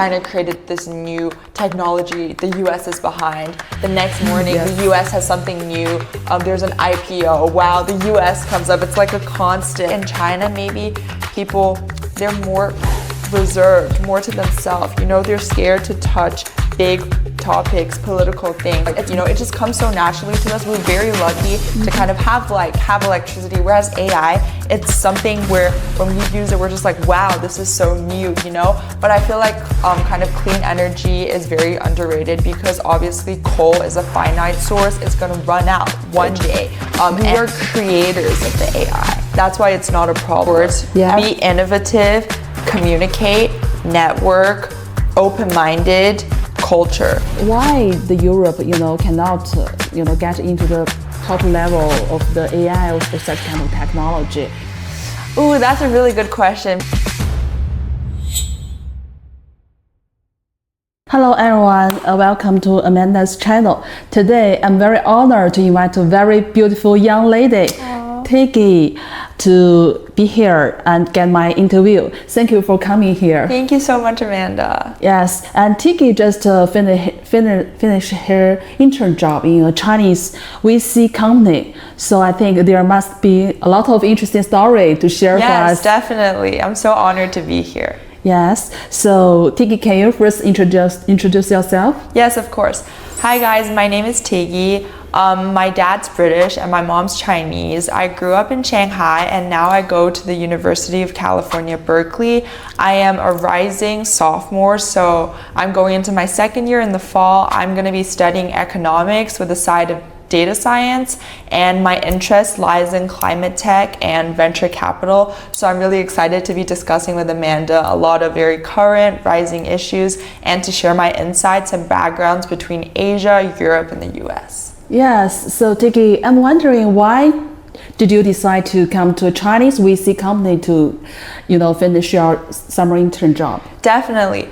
China created this new technology the US is behind. The next morning, the US has something new. There's an IPO. Wow, the US comes up. It's like a constant. In China, maybe people, they're more reserved, more to themselves. You know, they're scared to touch big topics, political things. It just comes so naturally to us. We're very lucky to kind of have electricity, whereas AI, it's something where when we use it, we're just like, wow, this is so new, But I feel like kind of clean energy is very underrated because obviously coal is a finite source. It's gonna run out one day. We are creators of the AI. That's why it's not a problem. Be innovative, communicate, network, open-minded, culture. Why the Europe, cannot, get into the top level of the AI or such kind of technology? Ooh, that's a really good question. Hello everyone, welcome to Amanda's channel. Today, I'm very honored to invite a very beautiful young lady, Tiggy, to be here and get my interview. Thank you for coming here. Thank you so much, Amanda. Yes, and Tiggy just finished her intern job in a Chinese VC company. So I think there must be a lot of interesting story to share with us. Yes, definitely. I'm so honored to be here. Yes, so Tiggy, can you first introduce yourself? Yes, of course. Hi guys, my name is Tiggy. My dad's British and my mom's Chinese. I grew up in Shanghai and now I go to the University of California, Berkeley. I am a rising sophomore, so I'm going into my second year in the fall. I'm going to be studying economics with a side of data science, and my interest lies in climate tech and venture capital. So I'm really excited to be discussing with Amanda a lot of very current rising issues and to share my insights and backgrounds between Asia, Europe, and the US. Yes, so Tiggy, I'm wondering why did you decide to come to a Chinese VC company to, finish your summer intern job? Definitely.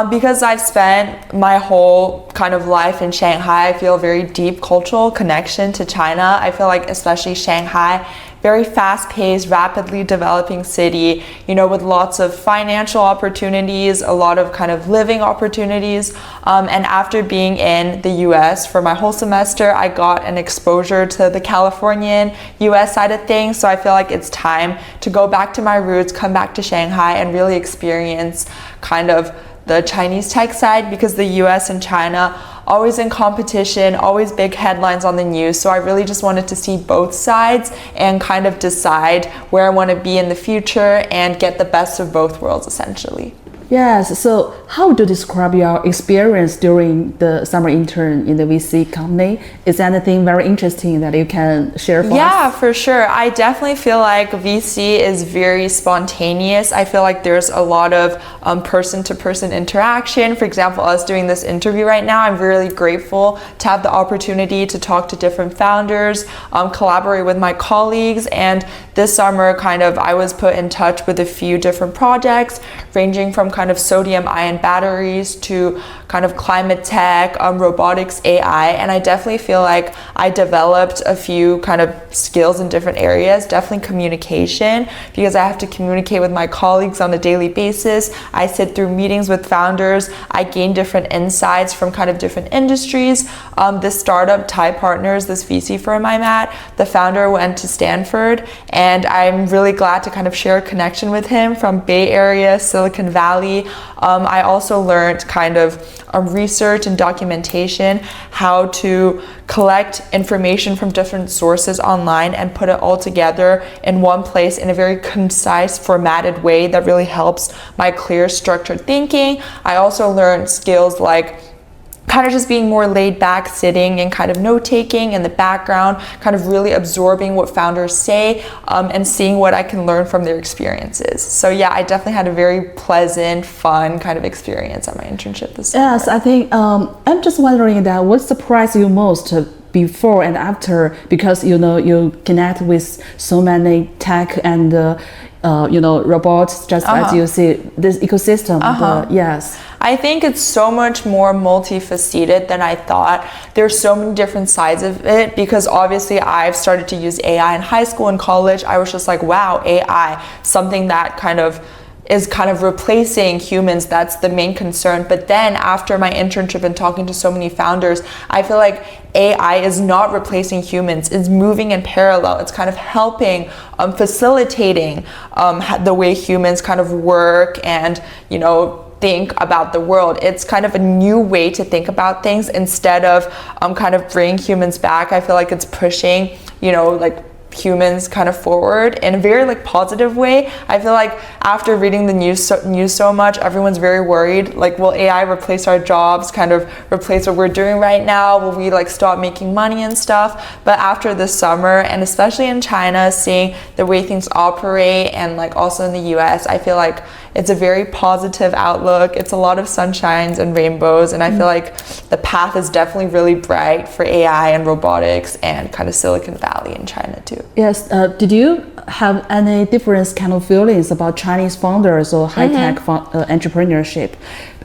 Because I've spent my whole kind of life in Shanghai, I feel a very deep cultural connection to China. I feel like especially Shanghai, very fast-paced, rapidly developing city, with lots of financial opportunities, a lot of kind of living opportunities. And after being in the US for my whole semester, I got an exposure to the Californian US side of things. So I feel like it's time to go back to my roots, come back to Shanghai and really experience kind of the Chinese tech side, because the US and China always in competition, always big headlines on the news. So I really just wanted to see both sides and kind of decide where I want to be in the future and get the best of both worlds essentially. Yes, so how would you describe your experience during the summer intern in the VC company? Is there anything very interesting that you can share for us? Yeah, for sure. I definitely feel like VC is very spontaneous. I feel like there's a lot of person-to-person interaction. For example, us doing this interview right now, I'm really grateful to have the opportunity to talk to different founders, collaborate with my colleagues, and this summer I was put in touch with a few different projects ranging from kind of sodium-ion batteries to kind of climate tech, robotics, AI, and I definitely feel like I developed a few kind of skills in different areas, definitely communication, because I have to communicate with my colleagues on a daily basis. I sit through meetings with founders, I gain different insights from kind of different industries. This startup, Thai Partners, this VC firm I'm at, the founder went to Stanford, and I'm really glad to kind of share a connection with him from Bay Area, Silicon Valley. I also learned kind of research and documentation, how to collect information from different sources online and put it all together in one place in a very concise, formatted way that really helps my clear, structured thinking. I also learned skills like kind of just being more laid back, sitting and kind of note-taking in the background, kind of really absorbing what founders say and seeing what I can learn from their experiences. So yeah, I definitely had a very pleasant, fun kind of experience at my internship this summer. Yes, I think I'm just wondering that what surprised you most before and after, because you connect with so many tech and robots, just as you see this ecosystem. Yes, I think it's so much more multifaceted than I thought. There's so many different sides of it, because obviously I've started to use AI in high school and college. I was just like, wow, AI, something that kind of is kind of replacing humans. That's the main concern. But then after my internship and talking to so many founders, I feel like AI is not replacing humans. It's moving in parallel. It's kind of helping, facilitating the way humans kind of work and, think about the world. It's kind of a new way to think about things instead of kind of bringing humans back. I feel like it's pushing, like humans kind of forward in a very like positive way. I feel like after reading the news so much, everyone's very worried, like, will AI replace our jobs, kind of replace what we're doing right now? Will we like stop making money and stuff? But after the summer, and especially in China, seeing the way things operate, and like also in the US, I feel like it's a very positive outlook. It's a lot of sunshines and rainbows, and I feel like the path is definitely really bright for AI and robotics and kind of Silicon Valley in China too. Yes. Did you have any different kind of feelings about Chinese founders or high-tech entrepreneurship?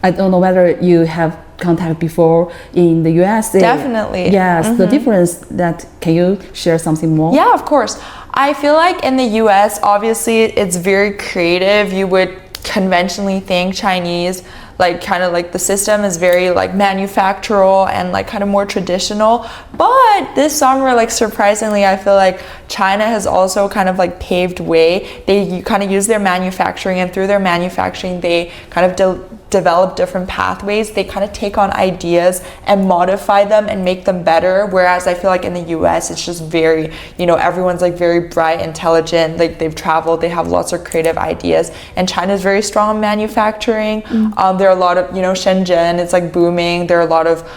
I don't know whether you have contact before in the US. Definitely. Yes. The difference that, can you share something more? Yeah, of course. I feel like in the US, obviously it's very creative. You would conventionally think Chinese, like kind of like the system is very like manufactural and like kind of more traditional. But this summer, like surprisingly, I feel like China has also kind of like paved way. They kind of use their manufacturing, and through their manufacturing, they kind of develop different pathways. They kind of take on ideas and modify them and make them better. Whereas I feel like in the US, it's just very, everyone's like very bright, intelligent, like they've traveled, they have lots of creative ideas. And China is very strong in manufacturing. There are a lot of, Shenzhen, it's like booming. There are a lot of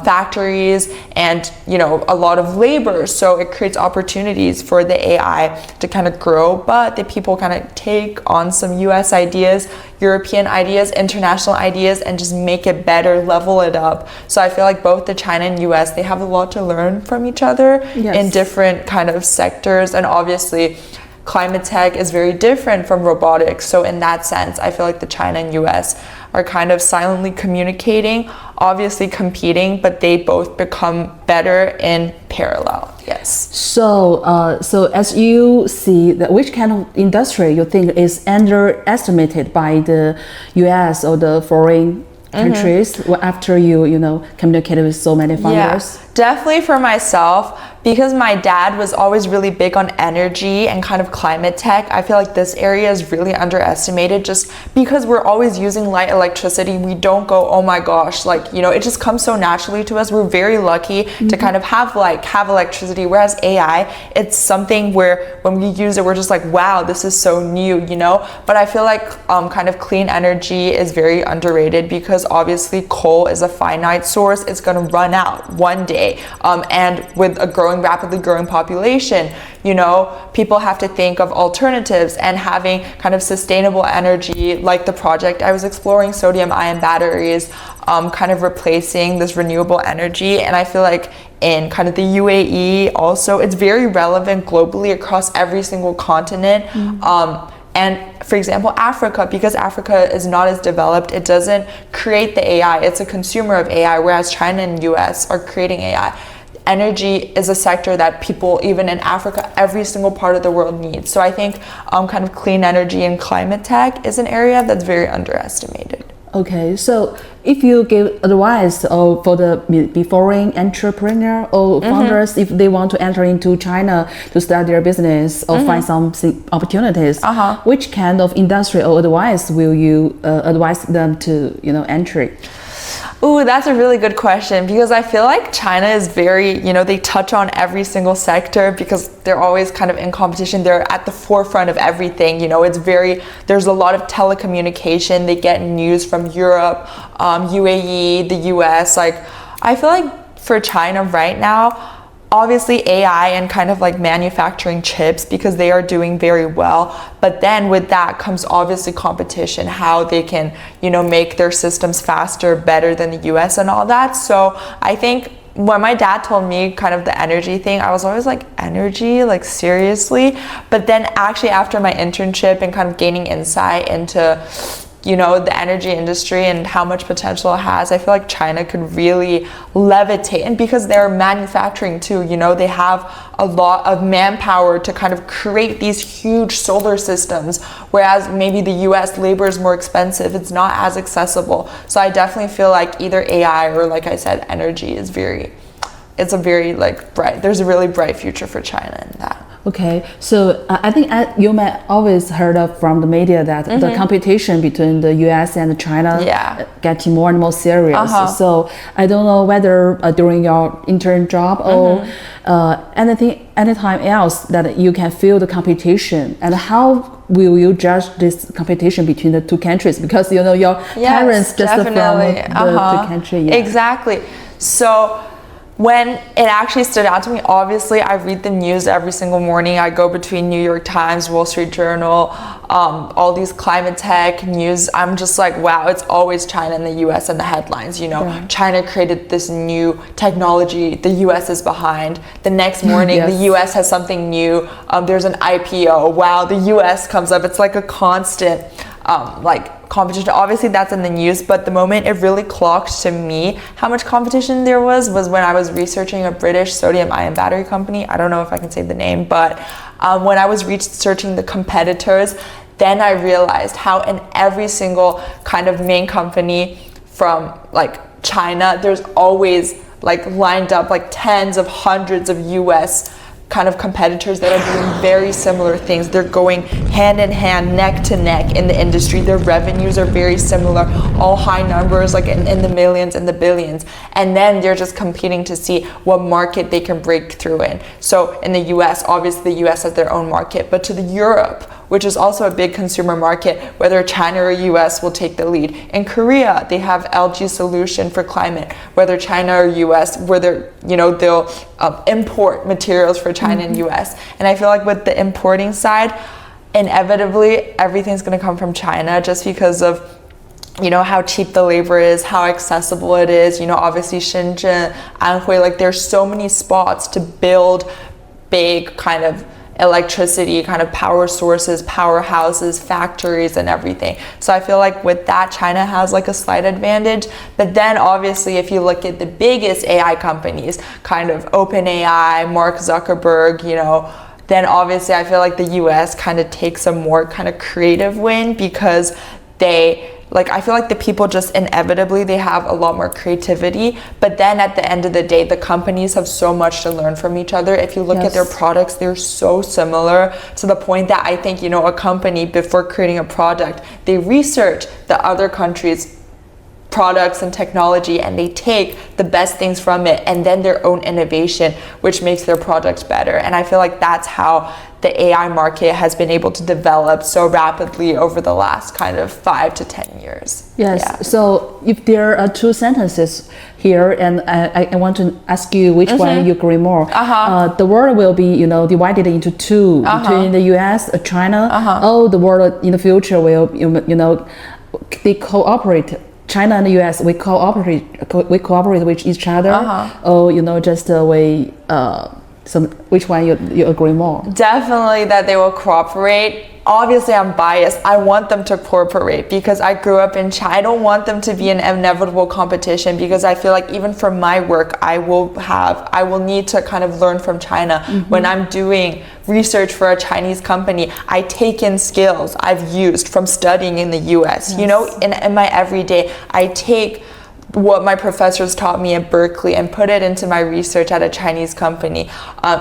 factories and, a lot of labor. So it creates opportunities for the AI to kind of grow, but the people kind of take on some US ideas, European ideas, international ideas, and just make it better, level it up. So I feel like both the China and US, they have a lot to learn from each other in different kind of sectors. And obviously climate tech is very different from robotics. So in that sense, I feel like the China and US are kind of silently communicating, obviously competing, but they both become better in parallel. Yes. So, so as you see, which kind of industry you think is underestimated by the US or the foreign countries after you communicated with so many founders? Yeah, definitely for myself, because my dad was always really big on energy and kind of climate tech. I feel like this area is really underestimated just because we're always using light electricity. We don't go, oh my gosh, like, it just comes so naturally to us. We're very lucky to kind of have electricity, whereas AI, it's something where when we use it, we're just like, wow, this is so new, But I feel like kind of clean energy is very underrated because obviously coal is a finite source. It's going to run out one day. And with a rapidly growing population, people have to think of alternatives and having kind of sustainable energy, like the project I was exploring, sodium-ion batteries, kind of replacing this renewable energy. And I feel like in kind of the UAE also, it's very relevant globally across every single continent. And for example, Africa, because Africa is not as developed, it doesn't create the AI, it's a consumer of AI, whereas China and US are creating AI. Energy is a sector that people, even in Africa, every single part of the world needs. So I think kind of clean energy and climate tech is an area that's very underestimated. Okay, so if you give advice for the foreign entrepreneur or founders, if they want to enter into China to start their business or find some opportunities, which kind of industry or advice will you advise them to enter? Ooh, that's a really good question, because I feel like China is very, they touch on every single sector because they're always kind of in competition. They're at the forefront of everything. There's a lot of telecommunication. They get news from Europe, UAE, the US. Like, I feel like for China right now, obviously AI and kind of like manufacturing chips, because they are doing very well. But then with that comes obviously competition, how they can, make their systems faster, better than the US and all that. So I think when my dad told me kind of the energy thing, I was always like, energy, like seriously? But then actually after my internship and kind of gaining insight into the energy industry and how much potential it has, I feel like China could really levitate. And because they're manufacturing too, they have a lot of manpower to kind of create these huge solar systems, whereas maybe the US labor is more expensive. It's not as accessible. So I definitely feel like either AI or, like I said, energy is it's a very bright, there's a really bright future for China in that. Okay, so I think you might always heard of from the media that the competition between the US and China getting more and more serious. So I don't know whether during your intern job or anytime else that you can feel the competition, and how will you judge this competition between the two countries? Because your parents just from the two countries. Yeah. Exactly. So when it actually stood out to me, obviously I read the news every single morning. I go between New York Times, Wall Street Journal, all these climate tech news. I'm just like, wow, it's always China and the US in the headlines. China created this new technology, the US is behind. The next morning, the US has something new. There's an IPO. Wow, the US comes up. It's like a constant competition. Obviously that's in the news, but the moment it really clocked to me how much competition there was when I was researching a British sodium ion battery company. I don't know if I can say the name, but when I was researching the competitors, then I realized how in every single kind of main company from China, there's always lined up tens of hundreds of US kind of competitors that are doing very similar things. They're going hand in hand, neck to neck in the industry. Their revenues are very similar, all high numbers, in the millions and the billions. And then they're just competing to see what market they can break through in. So in the US, obviously the US has their own market, but to the Europe, which is also a big consumer market, whether China or US will take the lead. In Korea, they have LG solution for climate, whether China or US, where they'll import materials for China and US. And I feel like with the importing side, inevitably everything's gonna come from China just because of how cheap the labor is, how accessible it is. Obviously Shenzhen, Anhui, there's so many spots to build big kind of electricity kind of power sources, powerhouses, factories, and everything. So I feel like with that, China has a slight advantage. But then obviously if you look at the biggest AI companies, kind of OpenAI, Mark Zuckerberg, then obviously I feel like the US kind of takes a more kind of creative win, because I feel like the people just inevitably, they have a lot more creativity. But then at the end of the day, the companies have so much to learn from each other. If you look at their products, they're so similar to the point that I think, a company, before creating a product, they research the other countries' products and technology, and they take the best things from it and then their own innovation, which makes their product better. And I feel like that's how the AI market has been able to develop so rapidly over the last kind of 5 to 10 years. Yes. Yeah. So if there are two sentences here, and I want to ask you which one you agree more. The world will be, divided into two, between the US, China. The world in the future will, they cooperate. China and the US, we cooperate with each other. Just the way. Which one you agree more? Definitely that they will cooperate. Obviously I'm biased. I want them to cooperate because I grew up in China. I don't want them to be an inevitable competition, because I feel like even for my work, I will need to kind of learn from China. When I'm doing research for a Chinese company, I take in skills I've used from studying in the US. In my everyday, I take what my professors taught me at Berkeley and put it into my research at a Chinese company.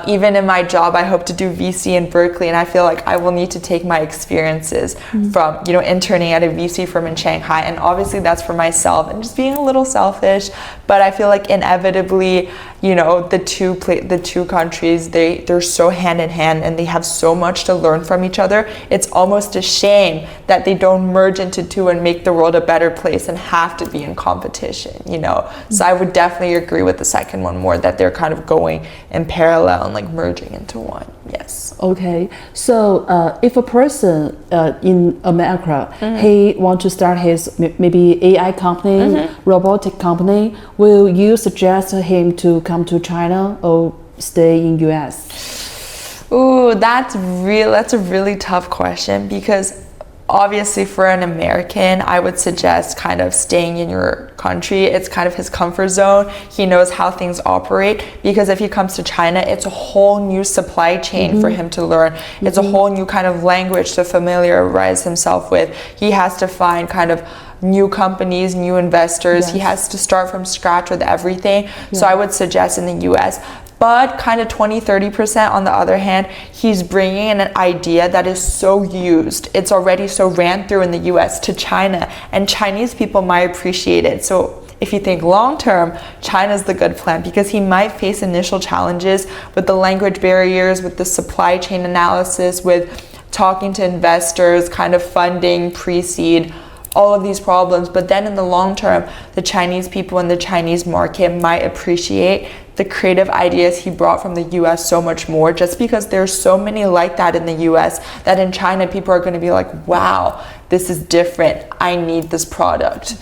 Even in my job, I hope to do VC in Berkeley, and I feel like I will need to take my experiences from, interning at a VC firm in Shanghai. And obviously that's for myself and just being a little selfish, but I feel like inevitably, the two countries, they're so hand in hand and they have so much to learn from each other. It's almost a shame that they don't merge into two and make the world a better place and have to be in competition. So I would definitely agree with the second one more, that they're kind of going in parallel and merging into one. Yes. Okay. So if a person in America, he want to start his maybe AI company, robotic company, will you suggest him to come to China or stay in US? Ooh, that's a really tough question, because obviously for an American, I would suggest kind of staying in your country. It's kind of his comfort zone. He knows how things operate, because if he comes to China, it's a whole new supply chain for him to learn. It's a whole new kind of language to familiarize himself with. He has to find kind of new companies, new investors. He has to start from scratch with everything. So I would suggest in the US. But kind of 20-30% on the other hand, he's bringing in an idea that is so used, it's already so ran through in the US to China, and Chinese people might appreciate it. So if you think long term, China's the good plan, because he might face initial challenges with the language barriers, with the supply chain analysis, with talking to investors, kind of funding, pre-seed, all of these problems. But then in the long term, the Chinese people in the Chinese market might appreciate the creative ideas he brought from the US so much more, just because there's so many like that in the US, that in China people are going to be like, wow, this is different, I need this product.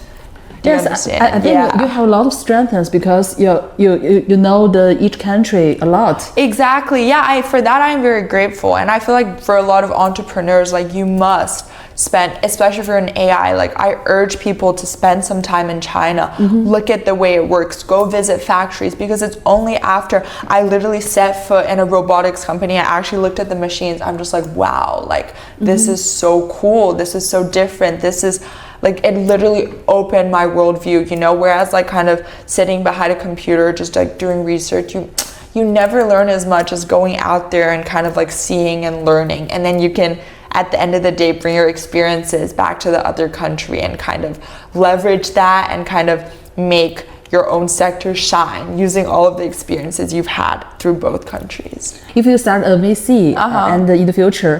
Yes, I think you have a lot of strengths, because you know each country a lot. Exactly. Yeah, for that I'm very grateful, and I feel like for a lot of entrepreneurs, like you must spend, especially if you're in AI, like I urge people to spend some time in China, look at the way it works, go visit factories, because it's only after I literally set foot in a robotics company, I actually looked at the machines, I'm just like, wow, like this is so cool, this is so different, this is like, it literally opened my worldview, you know, whereas like kind of sitting behind a computer, just like doing research, you never learn as much as going out there and kind of like seeing and learning. And then you can, at the end of the day, bring your experiences back to the other country and kind of leverage that and kind of make your own sector shine using all of the experiences you've had through both countries. If you start a VC and in the future,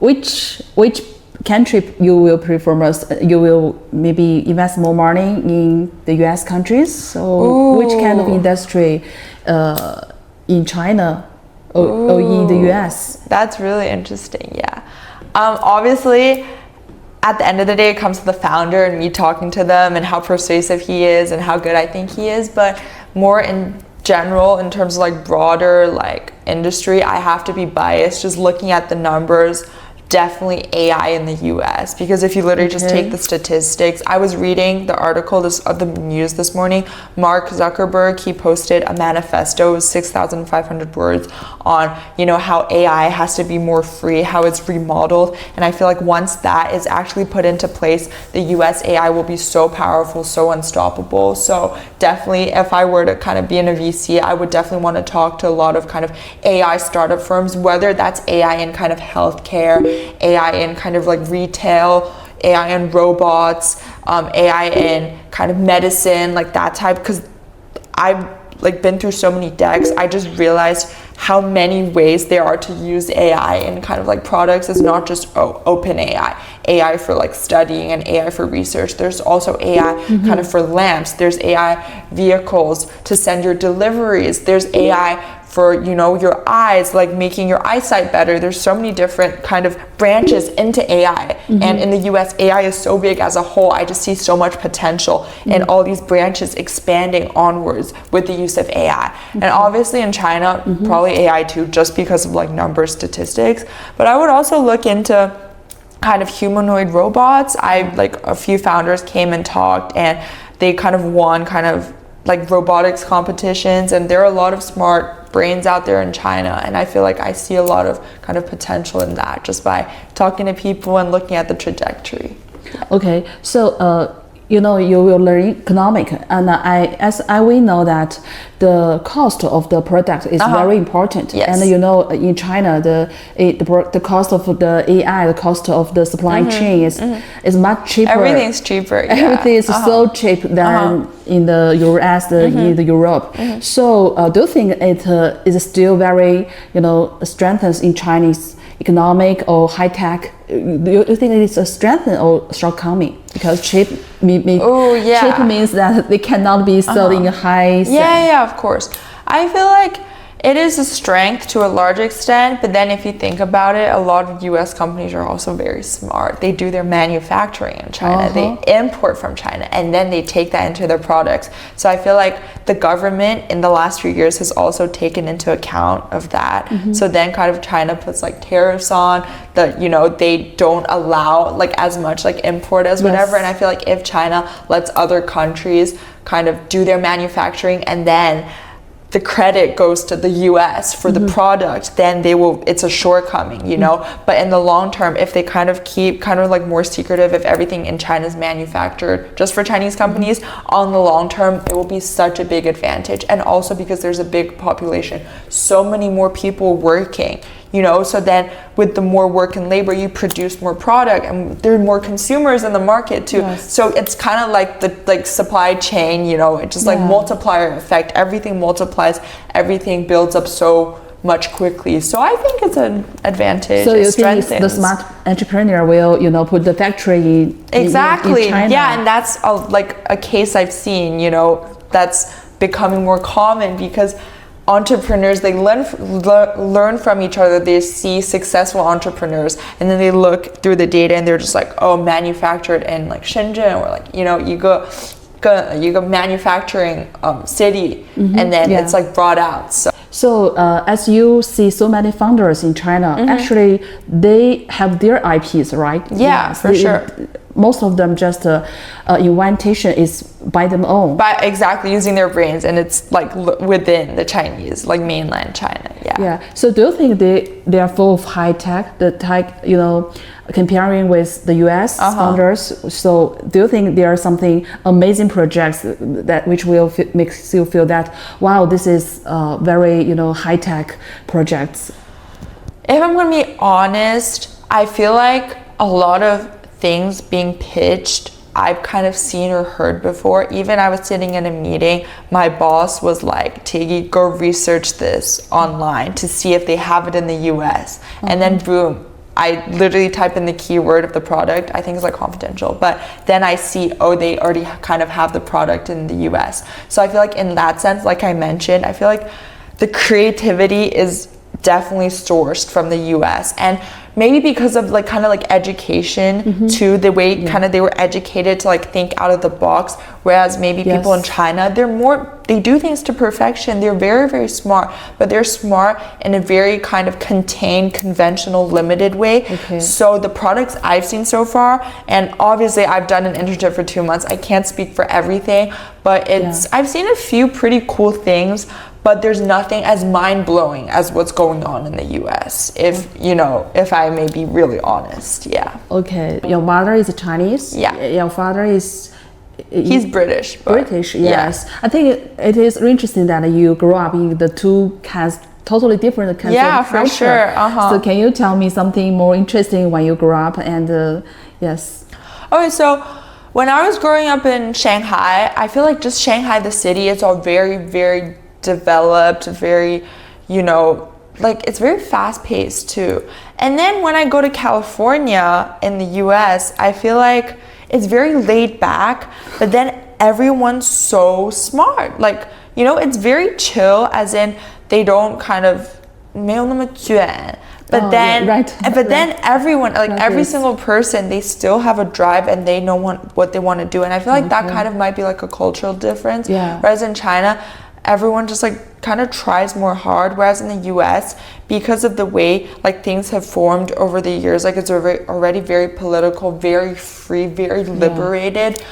which country you will prefer most? You will maybe invest more money in the US countries? So which kind of industry in China or in the US? That's really interesting, yeah. Obviously, at the end of the day, it comes to the founder and me talking to them and how persuasive he is and how good I think he is. But more in general, in terms of like broader like industry, I have to be biased just looking at the numbers. Definitely AI in the US, because if you literally just take the statistics, I was reading the article of the news this morning. Mark Zuckerberg, he posted a manifesto, it was 6,500 words on, you know, how AI has to be more free, how it's remodeled. And I feel like once that is actually put into place, the US AI will be so powerful, so unstoppable. So definitely, if I were to kind of be in a VC, I would definitely want to talk to a lot of kind of AI startup firms, whether that's AI in kind of healthcare, AI in kind of like retail, AI in robots, AI in kind of medicine, like that type, because I've like been through so many decks. I just realized how many ways there are to use AI in kind of like products. It's not just open AI for like studying and AI for research. There's also AI kind of for lamps. There's AI vehicles to send your deliveries. There's AI for, you know, your eyes, like making your eyesight better. There's so many different kind of branches into AI. And in the US, AI is so big as a whole. I just see so much potential in all these branches expanding onwards with the use of AI. And obviously in China, probably AI too, just because of like number statistics. But I would also look into kind of humanoid robots. Like a few founders came and talked, and they kind of won kind of like robotics competitions, and there are a lot of smart brains out there in China, and I feel like I see a lot of kind of potential in that just by talking to people and looking at the trajectory. Okay, so you know, you will learn economic, and we know that the cost of the product is very important. Yes. And you know, in China, the cost of the AI, the cost of the supply chain is much cheaper. Everything's cheaper. Yeah. Everything is so cheap than in the US, in the Europe. So do you think it is still very, you know, strengthens in Chinese economic or high tech? Do you think it is a strength or shortcoming? Because cheap means that they cannot be sold in high. Yeah, of course. I feel like It is a strength to a large extent, but then if you think about it, a lot of US companies are also very smart. They do their manufacturing in China, they import from China, and then they take that into their products. So I feel like the government in the last few years has also taken into account of that. So then kind of China puts like tariffs on that, you know, they don't allow like as much like import as whatever. And I feel like if China lets other countries kind of do their manufacturing and then the credit goes to the US for the product, then they will, it's a shortcoming, you know. But in the long term, if they kind of keep kind of like more secretive, if everything in China is manufactured just for Chinese companies, on the long term, it will be such a big advantage. And also because there's a big population, so many more people working, you know, so then with the more work and labor, you produce more product and there are more consumers in the market too. So it's kind of like the like supply chain, you know, it just like multiplier effect, everything multiplies, everything builds up so much quickly. So I think it's an advantage. So you think the smart entrepreneur will, you know, put the factory in China? Yeah, and that's like a case I've seen, you know, that's becoming more common because entrepreneurs, they learn from each other. They see successful entrepreneurs and then they look through the data and they're just like, oh, manufactured in like Shenzhen, or like, you know, you go manufacturing city and then it's like brought out. So as you see so many founders in China, actually they have their IPs, right? Yeah, for sure. Most of them just inventation is by them own. But exactly, using their brains, and it's like within the Chinese, like mainland China. Yeah. So do you think they are full of high tech, the tech, you know, comparing with the US founders? So do you think there are something amazing projects that which will makes you feel that, wow, this is very, you know, high tech projects? If I'm gonna be honest, I feel like a lot of things being pitched I've kind of seen or heard before. Even I was sitting in a meeting, my boss was like, Tiggy, go research this online to see if they have it in the US. And then boom, I literally type in the keyword of the product. I think it's like confidential, but then I see, oh, they already kind of have the product in the US. So I feel like in that sense, like I mentioned, I feel like the creativity is definitely sourced from the US, and maybe because of like kind of like education too, the way kind of they were educated to like think out of the box, whereas maybe people in China, they do things to perfection. They're very, very smart, but they're smart in a very kind of contained, conventional, limited way. So the products I've seen so far, and obviously I've done an internship for 2 months, I can't speak for everything, but I've seen a few pretty cool things, but there's nothing as mind-blowing as what's going on in the US, if I may be really honest. Okay, your mother is Chinese? Your father is... He's British. British, yes. I think it is interesting that you grew up in the two totally different kinds of culture. For sure. So can you tell me something more interesting when you grew up? And Okay, so when I was growing up in Shanghai, I feel like just Shanghai, the city, it's all very, very developed, very, like it's very fast-paced too. And then when I go to California in the US, I feel like it's very laid back, but then everyone's so smart. Like, it's very chill, as in they don't kind of 没有那么卷. But then everyone, like every single person, they still have a drive and they know what they want to do. And I feel like that kind of might be like a cultural difference. Whereas in China, everyone just like kind of tries more hard, whereas in the US, because of the way like things have formed over the years, like it's already very political, very free, very liberated.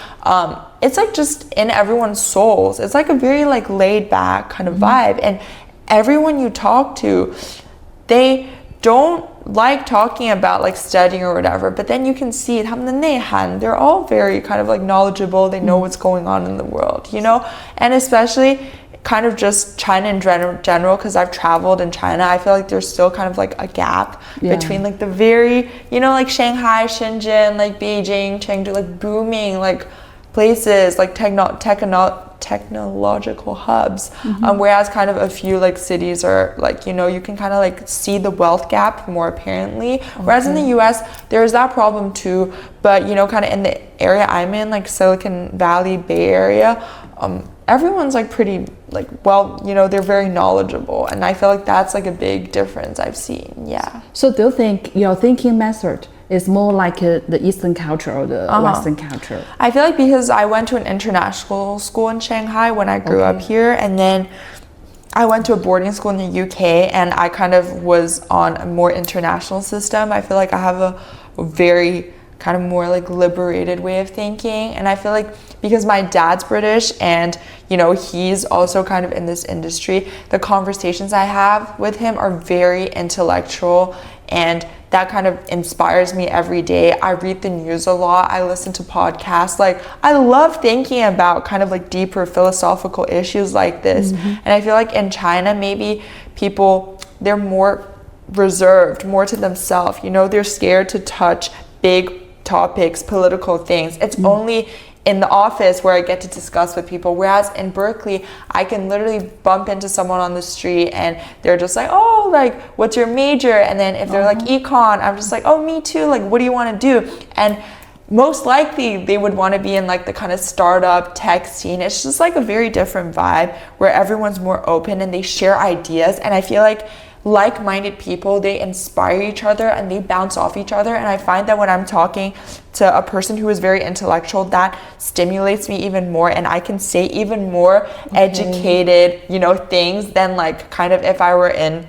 It's like just in everyone's souls. It's like a very like laid back kind of vibe, and everyone you talk to, they don't like talking about like studying or whatever, but then you can see it, 他们的内涵, they're all very kind of like knowledgeable. They know what's going on in the world, and especially kind of just China in general, because I've traveled in China, I feel like there's still kind of like a gap between like the very, like Shanghai, Shenzhen, like Beijing, Chengdu, like booming, like places, like technological hubs, whereas kind of a few like cities are like, you know, you can kind of like see the wealth gap more apparently, whereas in the US there's that problem too, but you know, kind of in the area I'm in, like Silicon Valley, Bay Area, everyone's like pretty like, well, you know, they're very knowledgeable, and I feel like that's like a big difference I've seen. Yeah. So do you think your thinking method is more like the Eastern culture or the Western culture? I feel like because I went to an international school in Shanghai when I grew up here, and then I went to a boarding school in the UK, and I kind of was on a more international system. I feel like I have a very kind of more like liberated way of thinking, and I feel like because my dad's British and you know he's also kind of in this industry, the conversations I have with him are very intellectual, and that kind of inspires me every day. I read the news a lot, I listen to podcasts, like I love thinking about kind of like deeper philosophical issues like this. And I feel like in China maybe people, they're more reserved, more to themselves, you know, they're scared to touch big topics, political things. It's only in the office where I get to discuss with people, whereas in Berkeley I can literally bump into someone on the street and they're just like, oh, like what's your major? And then if they're like econ, I'm just like, oh, me too, like what do you want to do? And most likely they would want to be in like the kind of startup tech scene. It's just like a very different vibe where everyone's more open and they share ideas, and I feel like-minded people, they inspire each other and they bounce off each other. And I find that when I'm talking to a person who is very intellectual, that stimulates me even more, and I can say even more educated, you know, things than like kind of if I were in,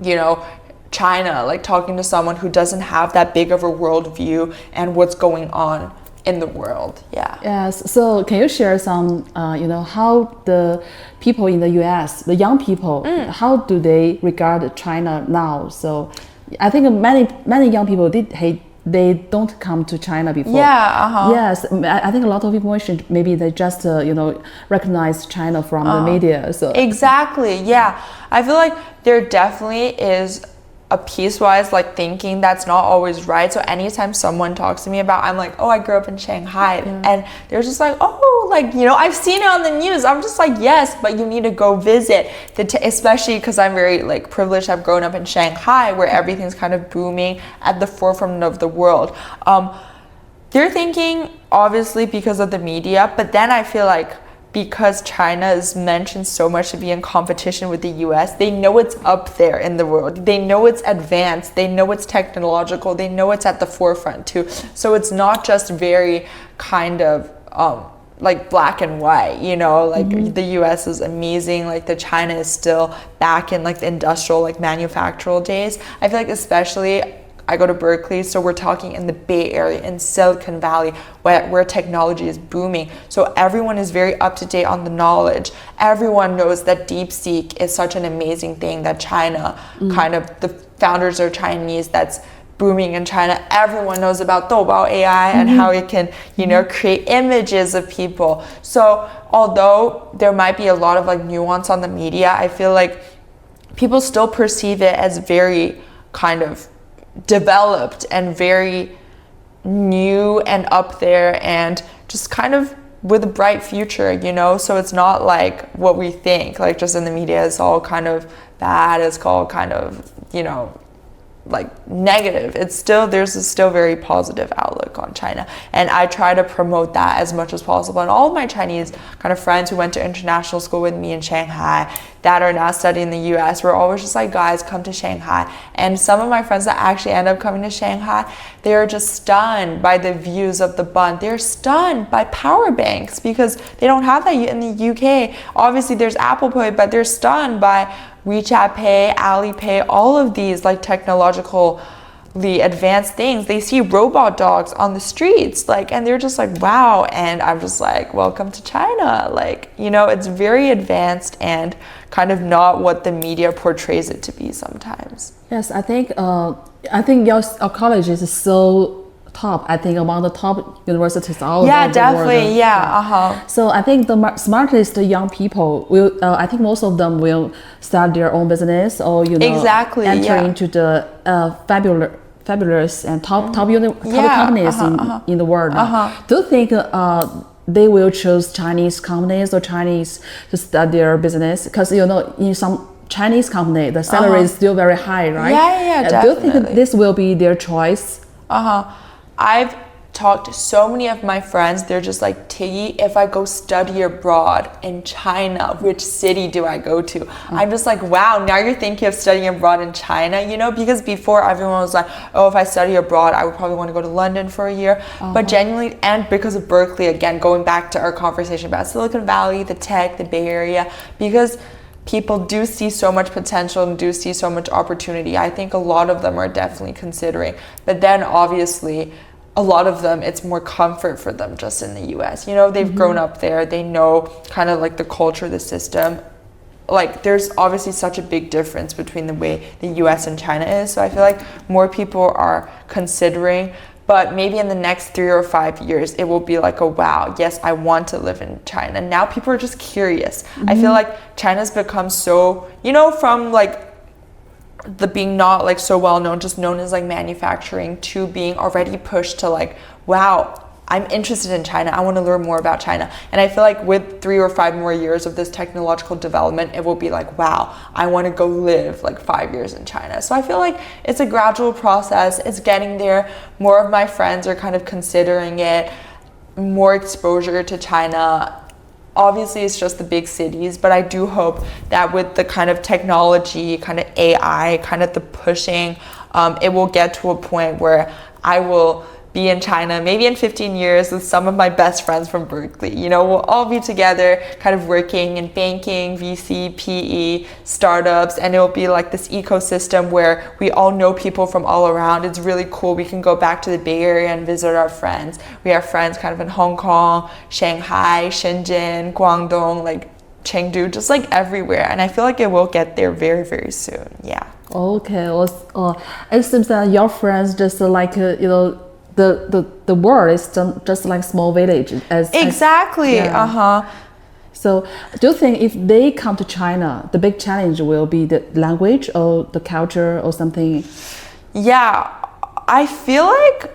you know, China, like talking to someone who doesn't have that big of a worldview and what's going on in the world. Yeah. Yes. So can you share some, you know, how the people in the US, the young people, how do they regard China now? So I think many young people they don't come to China before. Yeah. Yes. I think a lot of people should, maybe they just, you know, recognize China from the media. So exactly. Yeah. I feel like there definitely is a piecewise like thinking that's not always right. So anytime someone talks to me about, I'm like, oh, I grew up in Shanghai, and they're just like, oh, like, you know, I've seen it on the news. I'm just like, yes, but you need to go visit especially because I'm very like privileged. I've grown up in Shanghai where everything's kind of booming at the forefront of the world. They're thinking obviously because of the media, but then I feel like because China is mentioned so much to be in competition with the US, they know it's up there in the world. They know it's advanced. They know it's technological. They know it's at the forefront too. So it's not just very kind of like black and white, you know, like the US is amazing, like the China is still back in like the industrial, like manufactural days. I feel like especially I go to Berkeley, so we're talking in the Bay Area, in Silicon Valley, where technology is booming. So everyone is very up to date on the knowledge. Everyone knows that DeepSeek is such an amazing thing that China, kind of the founders are Chinese, that's booming in China. Everyone knows about Doubao AI and how it can, you know, create images of people. So although there might be a lot of like nuance on the media, I feel like people still perceive it as very kind of developed and very new and up there and just kind of with a bright future, you know. So it's not like what we think, like just in the media it's all kind of bad, it's all kind of, you know, like negative. It's still, there's a still very positive outlook on China, and I try to promote that as much as possible. And all of my Chinese kind of friends who went to international school with me in Shanghai that are now studying in the US, we're always just like, guys, come to Shanghai. And some of my friends that actually end up coming to Shanghai, they are just stunned by the views of the bund. They're stunned by power banks because they don't have that in the UK. Obviously there's Apple Pay, but they're stunned by WeChat Pay, Alipay, all of these like technologically advanced things. They see robot dogs on the streets, like, and they're just like, wow. And I'm just like, welcome to China. Like, you know, it's very advanced and kind of not what the media portrays it to be sometimes. Yes, I think your college is so top, I think among the top universities all over the world. Yeah, definitely. Yeah. So I think the smartest young people will, I think most of them will start their own business or, you know, enter into the fabulous and top companies in the world. Do you think they will choose Chinese companies or Chinese to start their business? Because in some Chinese company, the salary is still very high, right? Yeah, Do you think definitely. that this will be their choice? I've talked to so many of my friends, they're just like, Tiggy, if I go study abroad in China, which city do I go to? I'm just like, wow, now you're thinking of studying abroad in China, because before everyone was like, oh, if I study abroad, I would probably want to go to London for a year. But genuinely, and because of Berkeley, again, going back to our conversation about Silicon Valley, the tech, the Bay Area, because people do see so much potential and do see so much opportunity. I think a lot of them are definitely considering. But then obviously, a lot of them, it's more comfort for them just in the US. They've grown up there. They know kind of like the culture, the system. Like there's obviously such a big difference between the way the US and China is. So I feel like more people are considering, but maybe in the next 3 or 5 years, it will be like, oh, wow, yes, I want to live in China. Now people are just curious. I feel like China's become so, from like the being not like so well known, just known as like manufacturing, to being already pushed to like, wow, I'm interested in China. I want to learn more about China. And I feel like with 3 or 5 more years of this technological development, it will be like, wow, I want to go live like 5 years in China. So I feel like it's a gradual process. It's getting there. More of my friends are kind of considering it, more exposure to China. Obviously, it's just the big cities, but I do hope that with the kind of technology, kind of AI, kind of the pushing, it will get to a point where I will be in China, maybe in 15 years with some of my best friends from Berkeley. We'll all be together kind of working in banking, VC, PE, startups, and it'll be like this ecosystem where we all know people from all around. It's really cool. We can go back to the Bay Area and visit our friends. We have friends kind of in Hong Kong, Shanghai, Shenzhen, Guangdong, like Chengdu, just like everywhere. And I feel like it will get there very, very soon. Yeah. Okay. Well, it seems that your friends just like, the world is just like small village. Exactly. So do you think if they come to China, the big challenge will be the language or the culture or something? Yeah, I feel like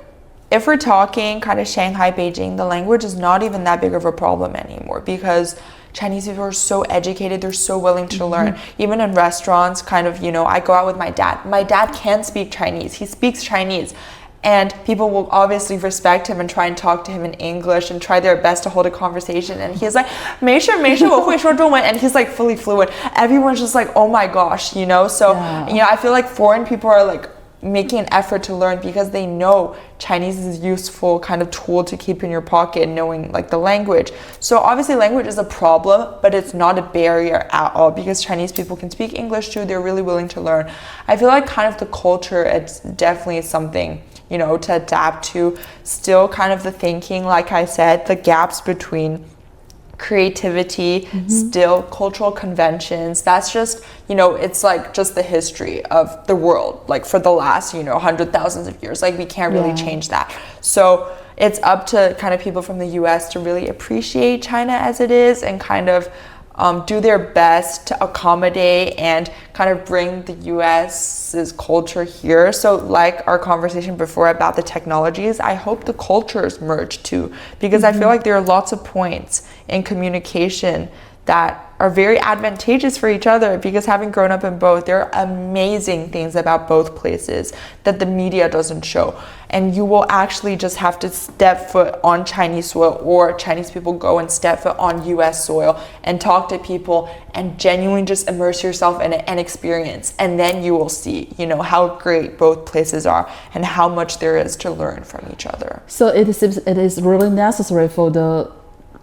if we're talking kind of Shanghai, Beijing, the language is not even that big of a problem anymore because Chinese people are so educated, they're so willing to learn. Even in restaurants, kind of, I go out with my dad. My dad can speak Chinese, he speaks Chinese. And people will obviously respect him and try and talk to him in English and try their best to hold a conversation. And he's like, 没事没事我会说中文 and he's like fully fluent. Everyone's just like, oh my gosh, So, I feel like foreign people are like making an effort to learn because they know Chinese is a useful kind of tool to keep in your pocket, knowing like the language. So obviously language is a problem, but it's not a barrier at all because Chinese people can speak English too. They're really willing to learn. I feel like kind of the culture, it's definitely something to adapt to. Still kind of the thinking, like I said, the gaps between creativity, still cultural conventions. That's just, it's like just the history of the world, like for the last, 100,000 of years. Like we can't really change that. So it's up to kind of people from the US to really appreciate China as it is and kind of do their best to accommodate and kind of bring the US's culture here. So like our conversation before about the technologies, I hope the cultures merge too, because I feel like there are lots of points in communication that are very advantageous for each other because having grown up in both, there are amazing things about both places that the media doesn't show. And you will actually just have to step foot on Chinese soil or Chinese people go and step foot on US soil and talk to people and genuinely just immerse yourself in it and experience. And then you will see, how great both places are and how much there is to learn from each other. So it seems it is really necessary for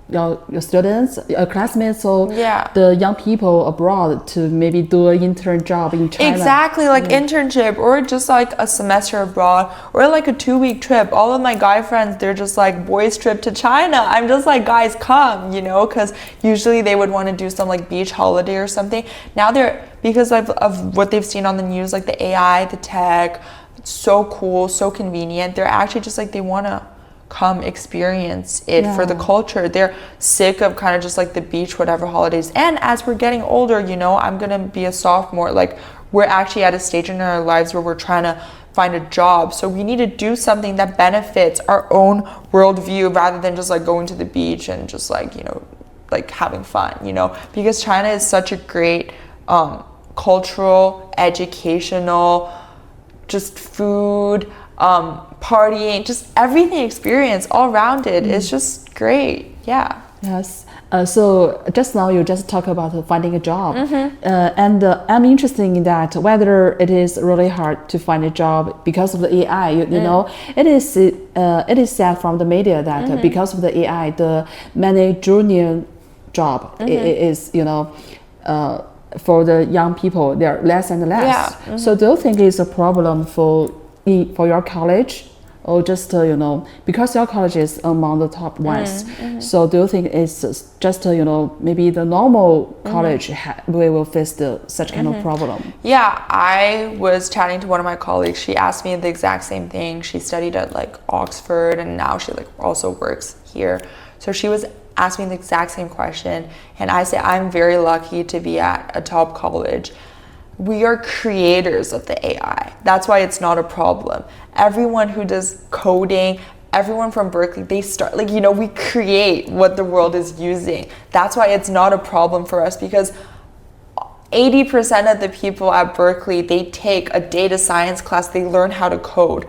your students, your classmates, or the young people abroad to maybe do an intern job in China. Exactly, like internship or just like a semester abroad or like a 2-week trip. All of my guy friends, they're just like boys trip to China. I'm just like, guys, come, because usually they would want to do some like beach holiday or something. Now because of what they've seen on the news, like the AI, the tech, it's so cool, so convenient. They're actually just like, they want to come experience it for the culture. They're sick of kind of just like the beach, whatever holidays. And as we're getting older, I'm gonna be a sophomore. Like we're actually at a stage in our lives where we're trying to find a job. So we need to do something that benefits our own worldview rather than just like going to the beach and just like, you know, like having fun, you know, because China is such a great cultural, educational, just food, partying, just everything experience all rounded is just great. Yeah. Yes. So just now you just talk about finding a job, and I'm interested in that whether it is really hard to find a job because of the AI. You know, it is said from the media that because of the AI, the many junior job is, you know, for the young people they're less and less. Yeah. So do you think it's a problem for your college? Or just, you know, because your college is among the top ones. So do you think it's just, you know, maybe the normal college we will face such kind of problem? Yeah, I was chatting to one of my colleagues. She asked me the exact same thing. She studied at like Oxford and now she like also works here. So she was asking me the exact same question. And I say, I'm very lucky to be at a top college. We are creators of the AI. That's why it's not a problem. Everyone who does coding, everyone from Berkeley, they start, like, you know, we create what the world is using. That's why it's not a problem for us, because 80% of the people at Berkeley, they take a data science class, they learn how to code.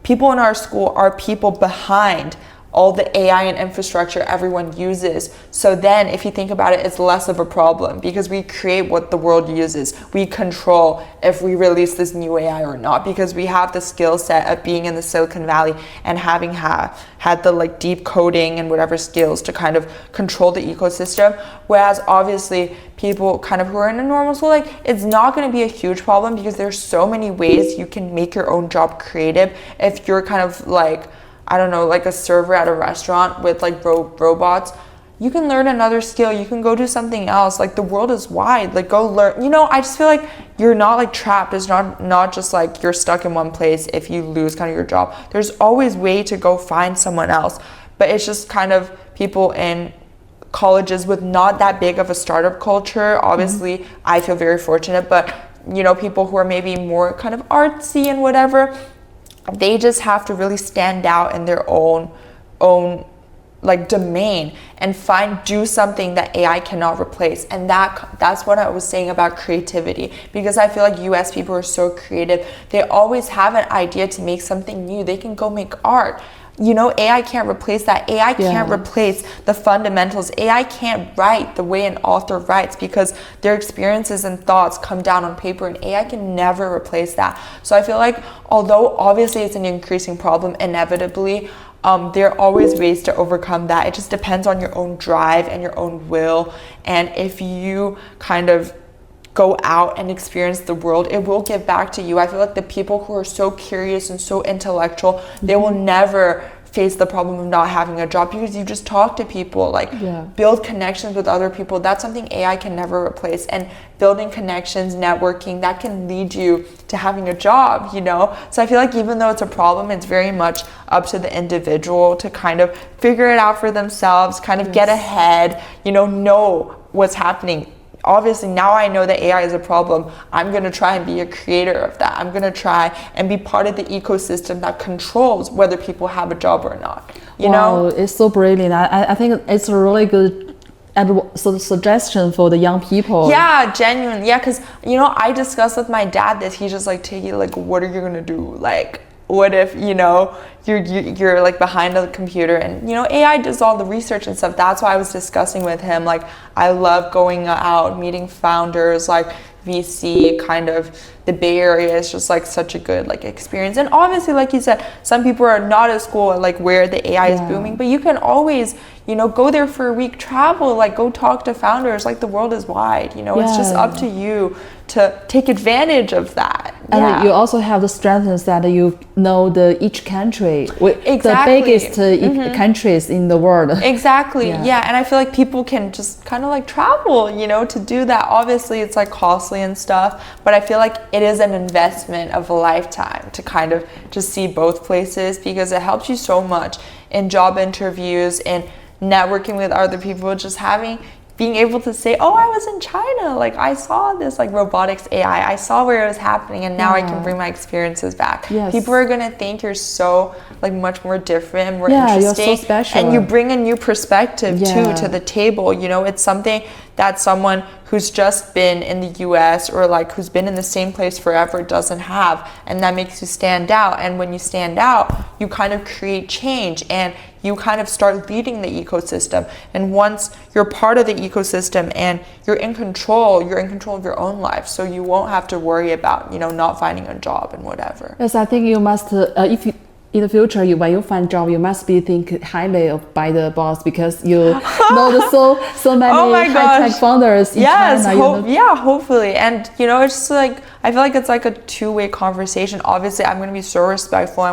People in our school are people behind all the AI and infrastructure everyone uses. So then if you think about it, it's less of a problem because we create what the world uses. We control if we release this new AI or not, because we have the skill set of being in the Silicon Valley and having had the like deep coding and whatever skills to kind of control the ecosystem. Whereas obviously people kind of who are in a normal school, like, it's not going to be a huge problem because there's so many ways you can make your own job creative. If you're kind of like, I don't know, like a server at a restaurant with like robots, you can learn another skill. You can go do something else. Like, the world is wide. Like, go learn. You know, I just feel like you're not like trapped. It's not just like you're stuck in one place if you lose kind of your job. There's always way to go find someone else. But it's just kind of people in colleges with not that big of a startup culture. Obviously, I feel very fortunate. But, you know, people who are maybe more kind of artsy and whatever, they just have to really stand out in their own like domain and do something that AI cannot replace. And that's what I was saying about creativity, because I feel like US people are so creative. They always have an idea to make something new. They can go make art. You know, AI can't replace that. AI can't replace the fundamentals. AI can't write the way an author writes because their experiences and thoughts come down on paper, and AI can never replace that. So I feel like, although obviously it's an increasing problem, inevitably, there are always ways to overcome that. It just depends on your own drive and your own will. And if you kind of go out and experience the world, it will give back to you. I feel like the people who are so curious and so intellectual, they will never face the problem of not having a job, because you just talk to people, like build connections with other people. That's something AI can never replace. And building connections, networking, that can lead you to having a job, you know? So I feel like even though it's a problem, it's very much up to the individual to kind of figure it out for themselves, kind of get ahead, you know what's happening. Obviously, now I know that AI is a problem. I'm going to try and be a creator of that. I'm going to try and be part of the ecosystem that controls whether people have a job or not. You know? It's so brilliant. I think it's a really good suggestion for the young people. Yeah, genuinely. Yeah, because, you know, I discussed with my dad this. He's just like, Tiggy, like, what are you going to do? Like, what if, you know, you're like behind a computer and, you know, AI does all the research and stuff. That's why I was discussing with him. Like, I love going out, meeting founders, like VC, kind of the Bay Area is just like such a good like experience. And obviously, like you said, some people are not at school like where the AI is booming, but you can always, you know, go there for a week, travel, like go talk to founders. Like, the world is wide, you know, it's just up to you to take advantage of that. And you also have the strengths that you know each country, the biggest countries in the world. Exactly. Yeah. And I feel like people can just kind of like travel, you know, to do that. Obviously, it's like costly and stuff, but I feel like it is an investment of a lifetime to kind of just see both places, because it helps you so much in job interviews and networking with other people, just being able to say, oh, I was in China, like I saw this like robotics AI, I saw where it was happening, and now I can bring my experiences back. Yes. People are gonna think you're so like much more different and more Yeah, interesting, you're so special. and you bring a new perspective too to the table. You know, it's something that someone who's just been in the US or like who's been in the same place forever doesn't have, and that makes you stand out. And when you stand out, you kind of create change and you kind of start leading the ecosystem. And once you're part of the ecosystem and you're in control of your own life, so you won't have to worry about, you know, not finding a job and whatever. Yes, I think you must, if you, in the future, when you find job, you must be think highly of by the boss, because you know the so many high-tech founders in China. Yeah, hopefully. And you know, it's just like, I feel like it's like a two-way conversation. Obviously, I'm gonna be so respectful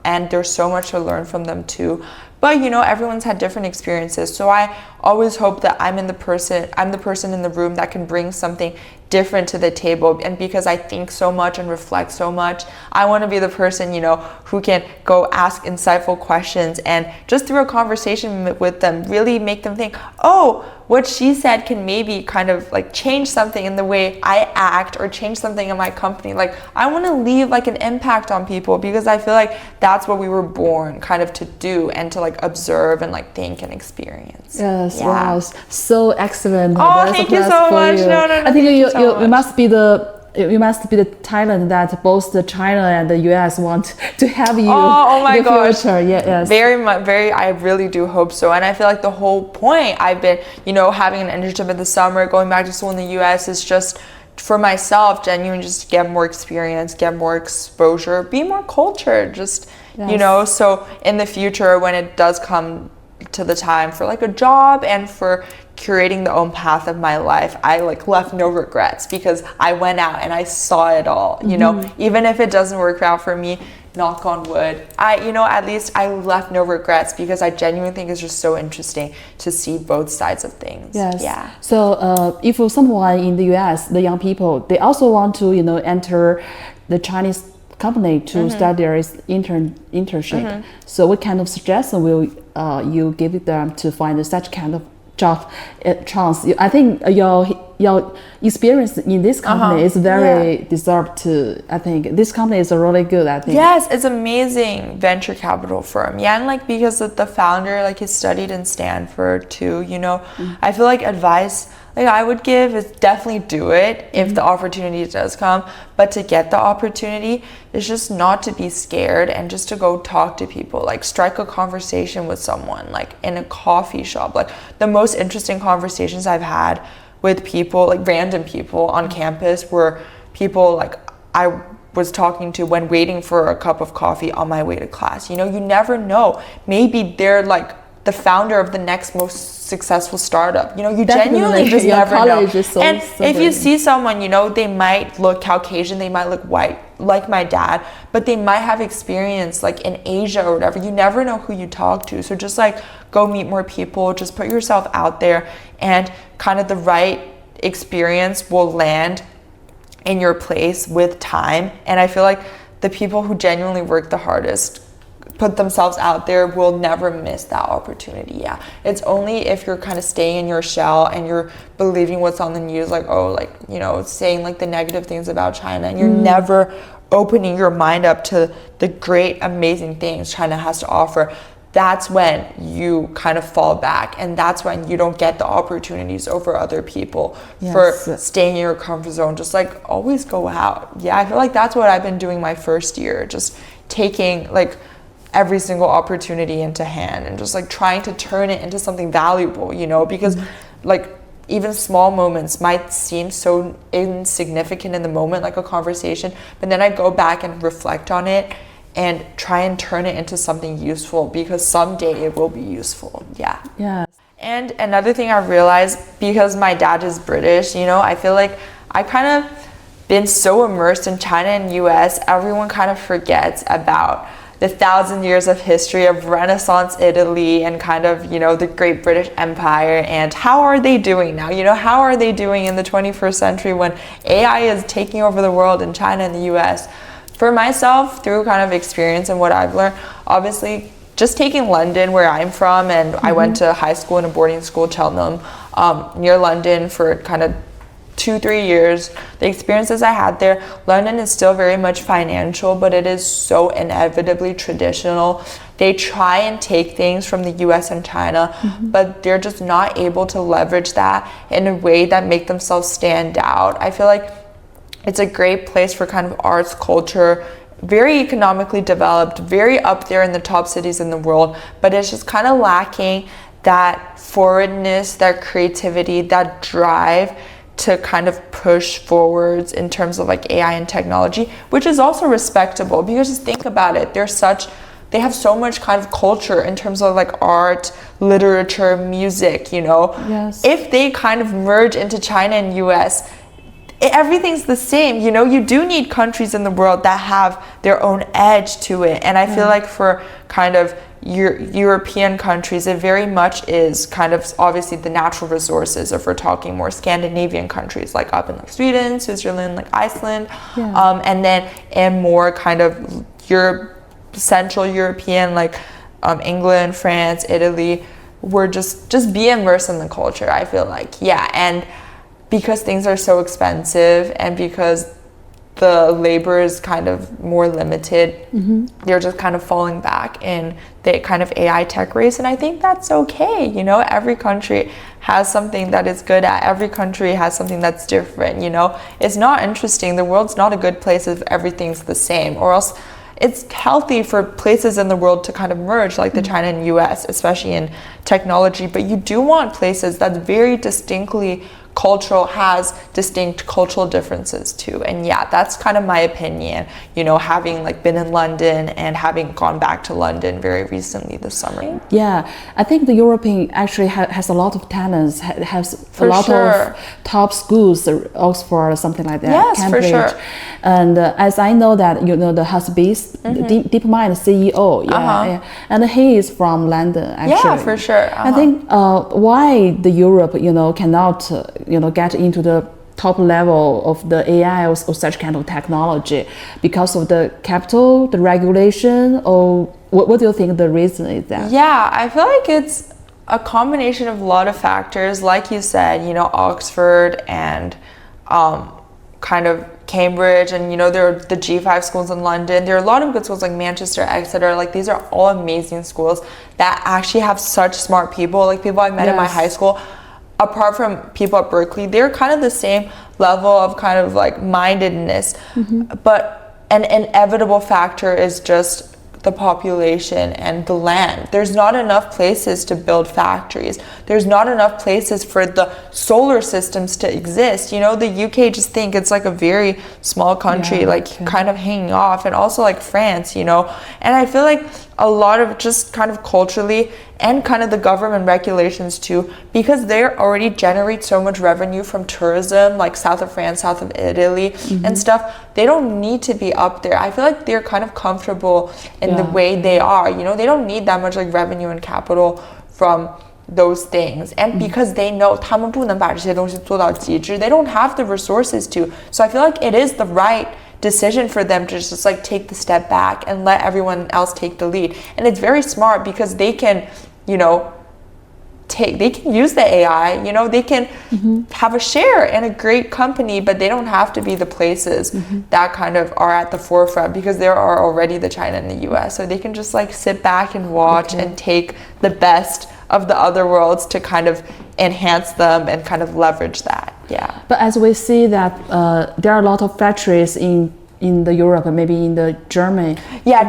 and there's so much to learn from them too. But you know, everyone's had different experiences. So I always hope that I'm the person in the room that can bring something different to the table. And because I think so much and reflect so much, I want to be the person, you know, who can go ask insightful questions and just through a conversation with them, really make them think, oh, what she said can maybe kind of like change something in the way I act or change something in my company. Like I want to leave like an impact on people, because I feel like that's what we were born kind of to do, and to like observe and like think and experience. Yes, wow, so excellent. Oh, thank you so much. No, I think you must be the talent that both the China and the US want to have you in the future. Yes. Very much, I really do hope so. And I feel like the whole point I've been, you know, having an internship in the summer, going back to school in the US is just for myself, genuinely just get more experience, get more exposure, be more cultured, just, you know, so in the future when it does come to the time for like a job and for curating the own path of my life, I like left no regrets, because I went out and I saw it all, you know, even if it doesn't work out for me, knock on wood, at least I left no regrets, because I genuinely think it's just so interesting to see both sides of things. Yes. Yeah. So if someone in the US, the young people, they also want to, you know, enter the Chinese company to study their internship. So what kind of suggestion will you give them to find such kind of job chance? I think your experience in this company is very deserved to. I think this company is really good. I think. Yes, it's amazing venture capital firm. Yeah, and like because the founder, like he studied in Stanford too. You know, I feel like advice like I would give is definitely do it if the opportunity does come. But to get the opportunity is just not to be scared and just to go talk to people. Like strike a conversation with someone, like in a coffee shop. Like the most interesting conversations I've had with people, like random people on campus, were people like I was talking to when waiting for a cup of coffee on my way to class. You know, you never know. Maybe they're like the founder of the next most successful startup. You know, you genuinely just never know. And if you see someone, you know, they might look Caucasian, they might look white, like my dad, but they might have experience like in Asia or whatever. You never know who you talk to. So just like go meet more people, just put yourself out there, and kind of the right experience will land in your place with time. And I feel like the people who genuinely work the hardest, put themselves out there, will never miss that opportunity. Yeah, it's only if you're kind of staying in your shell and you're believing what's on the news, like, oh, like, you know, saying like the negative things about China, and you're never opening your mind up to the great, amazing things China has to offer. That's when you kind of fall back, and that's when you don't get the opportunities over other people for staying in your comfort zone. Just like always go out. Yeah, I feel like that's what I've been doing my first year, just taking like every single opportunity into hand and just like trying to turn it into something valuable, you know, because like even small moments might seem so insignificant in the moment, like a conversation, but then I go back and reflect on it and try and turn it into something useful, because someday it will be useful. Yeah. And another thing I realized, because my dad is British, you know, I feel like I kind of been so immersed in China and US, everyone kind of forgets about the 1,000 years of history of Renaissance Italy and kind of, you know, the Great British Empire, and how are they doing now? You know, how are they doing in the 21st century when AI is taking over the world in China and the US? For myself, through kind of experience and what I've learned, obviously just taking London, where I'm from, and I went to high school in a boarding school, Cheltenham, near London for kind of 2-3 years. The experiences I had there, London is still very much financial, but it is so inevitably traditional. They try and take things from the US and China, but they're just not able to leverage that in a way that make themselves stand out. I feel like it's a great place for kind of arts, culture, very economically developed, very up there in the top cities in the world, but it's just kind of lacking that forwardness, that creativity, that drive to kind of push forwards in terms of like AI and technology, which is also respectable because just think about it, they have so much kind of culture in terms of like art, literature, music, you know. Yes. If they kind of merge into China and US, everything's the same, you know. You do need countries in the world that have their own edge to it, and I feel like for kind of European countries, it very much is kind of obviously the natural resources. If we're talking more Scandinavian countries, like up in like Sweden, Switzerland, like Iceland, and then in more kind of Central European, like England, France, Italy, we're just be immersed in the culture. I feel like, and because things are so expensive and because the labor is kind of more limited, they're just kind of falling back in the kind of AI tech race, and I think that's okay. You know, every country has something that it's good at. Every country has something that's different, you know. It's not interesting. The world's not a good place if everything's the same, or else it's healthy for places in the world to kind of merge, like the China and US, especially in technology, but you do want places that's very distinctly cultural, has distinct cultural differences too. And that's kind of my opinion, you know, having like been in London and having gone back to London very recently this summer. I think the European actually has a lot of talents, has for a lot sure. of top schools, Oxford or something like that, Yes, Cambridge. for sure. And as I know that, you know, the Husby's DeepMind CEO, and he is from London actually. Yeah, for sure. I think why the Europe, you know, cannot get into the top level of the AI or such kind of technology because of the capital, the regulation, or what do you think the reason is that? I feel like it's a combination of a lot of factors. Like you said, you know, Oxford and kind of Cambridge, and you know, there are the G5 schools in London. There are a lot of good schools like Manchester, Exeter. Like these are all amazing schools that actually have such smart people. Like people I met in my high school, apart from people at Berkeley, they're kind of the same level of kind of like mindedness. But an inevitable factor is just the population and the land. There's not enough places to build factories. There's not enough places for the solar systems to exist. You know, the UK just think it's like a very small country, kind of hanging off, and also like France, you know. And I feel like a lot of just kind of culturally and kind of the government regulations too, because they already generate so much revenue from tourism, like south of France, south of Italy and stuff. They don't need to be up there. I feel like they're kind of comfortable in the way they are, you know. They don't need that much like revenue and capital from those things, and because they know 他们不能把这些东西做到极致, they don't have the resources to. So I feel like it is the right decision for them to just like take the step back and let everyone else take the lead. And it's very smart because they can, you know, they can use the AI, you know, they can have a share in a great company, but they don't have to be the places that kind of are at the forefront, because there are already the China and the US. So they can just like sit back and watch and take the best of the other worlds to kind of enhance them and kind of leverage that. But as we see that there are a lot of factories in the Europe, maybe in the Germany.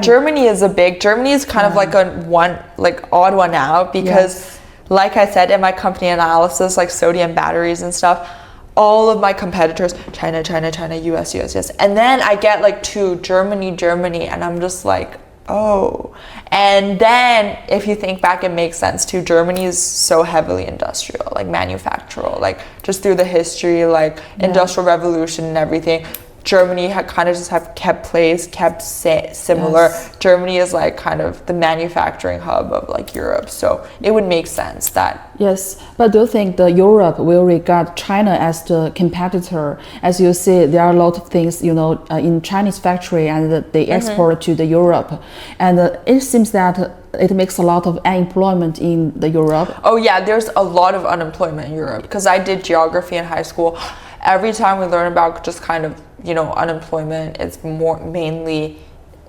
Germany is kind of like a odd one out, because like I said in my company analysis, like sodium batteries and stuff, all of my competitors, China, US. And then I get like to Germany, and I'm just like, oh. And then if you think back, it makes sense too. Germany is so heavily industrial, like manufactural, like just through the history, like industrial revolution and everything. Germany had kind of just have kept similar. Yes. Germany is like kind of the manufacturing hub of like Europe, so it would make sense that. Yes, but do you think the Europe will regard China as the competitor? As you see, there are a lot of things, you know, in Chinese factory and they export to the Europe, and it seems that it makes a lot of unemployment in the Europe. Oh yeah, there's a lot of unemployment in Europe because I did geography in high school. Every time we learn about just kind of, you know, unemployment, it's more mainly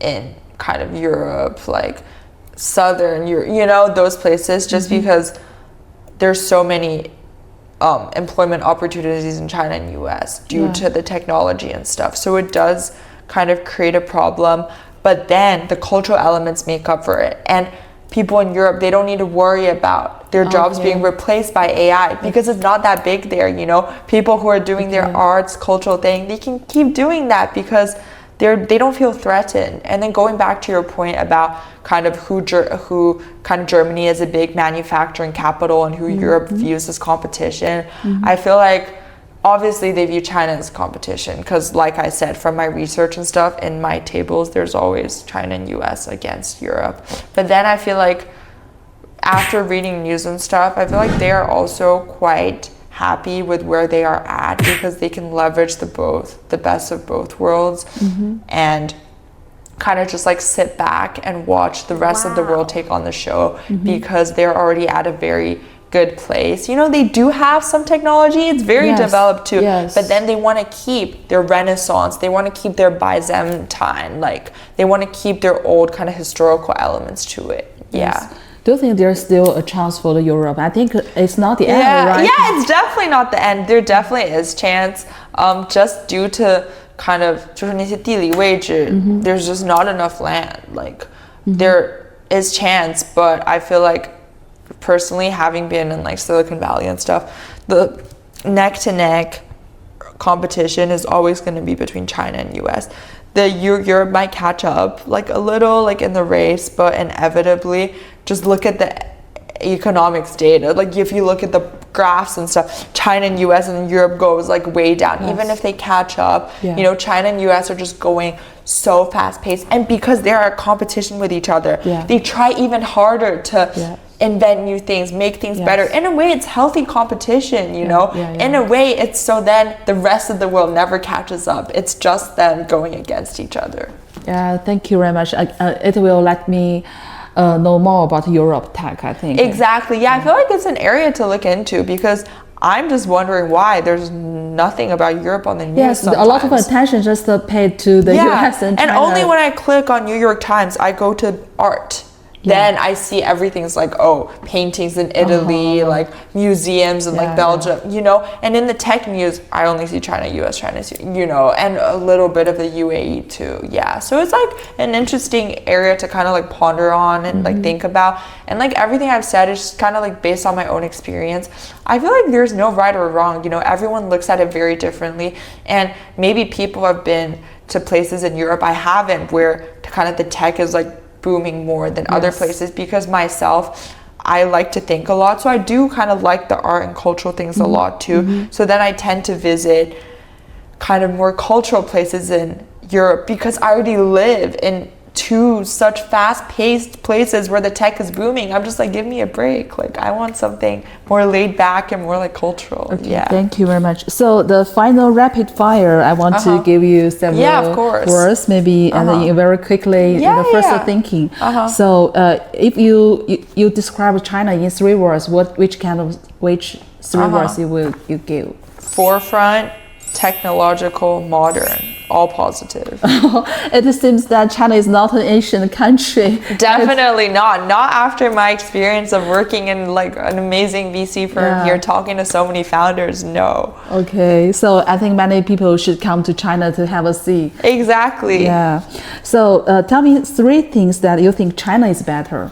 in kind of Europe, like Southern Europe, you know, those places, just because there's so many employment opportunities in China and US due to the technology and stuff. So it does kind of create a problem, but then the cultural elements make up for it. And people in Europe, they don't need to worry about their jobs being replaced by AI because it's not that big there, you know. People who are doing their arts, cultural thing, they can keep doing that because they don't feel threatened. And then going back to your point about kind of who kind of Germany is a big manufacturing capital and who Europe views as competition, I feel like obviously they view China as competition because, like I said, from my research and stuff, in my tables, there's always China and US against Europe. But then I feel like after reading news and stuff, I feel like they are also quite happy with where they are at because they can leverage the best of both worlds and kind of just like sit back and watch the rest of the world take on the show because they're already at a very good place. You know, they do have some technology, it's very developed too, but then they want to keep their Renaissance, they want to keep their Byzantine, like they want to keep their old kind of historical elements to it. Do you think there's still a chance for the Europe? I think it's not the end, right? Yeah, it's definitely not the end. There definitely is chance, just due to kind of 就是那些地理位置, there's just not enough land. Like there is chance, but I feel like personally, having been in like Silicon Valley and stuff, the neck to neck competition is always going to be between China and US. Europe might catch up like a little like in the race, but inevitably just look at the economics data. Like if you look at the graphs and stuff, China and US and Europe goes like way down. Even if they catch up, you know, China and US are just going so fast paced, and because they are a competition with each other, they try even harder to invent new things, make things better. In a way, it's healthy competition, you know. In a way, it's so then the rest of the world never catches up. It's just them going against each other. Yeah, thank you very much. It will let me know more about Europe tech, I think. Exactly. Yeah, I feel like it's an area to look into because I'm just wondering why there's nothing about Europe on the news sometimes. A lot of attention just paid to the US and China. And only when I click on New York Times, I go to art. Then I see everything's like, oh, paintings in Italy, like museums in like Belgium, you know. And in the tech news, I only see China, US, China, you know, and a little bit of the UAE too. Yeah, so it's like an interesting area to kind of like ponder on and like think about. And like everything I've said is just kind of like based on my own experience. I feel like there's no right or wrong, you know, everyone looks at it very differently. And maybe people have been to places in Europe I haven't, where kind of the tech is like booming more than other places, because myself, I like to think a lot, so I do kind of like the art and cultural things a lot too. So then I tend to visit kind of more cultural places in Europe because I already live in two such fast-paced places where the tech is booming. I'm just like, give me a break. Like I want something more laid back and more like cultural. Thank you very much. So the final rapid fire, I want to give you several words maybe and very quickly the first thinking. So if you describe China in 3 words, which 3 words you give? Forefront, technological, modern, all positive. It seems that China is not an Asian country. Definitely not after my experience of working in like an amazing VC firm here, talking to so many founders. No. Okay, so I think many people should come to China to have a see. Exactly. Yeah. So tell me 3 things that you think China is better.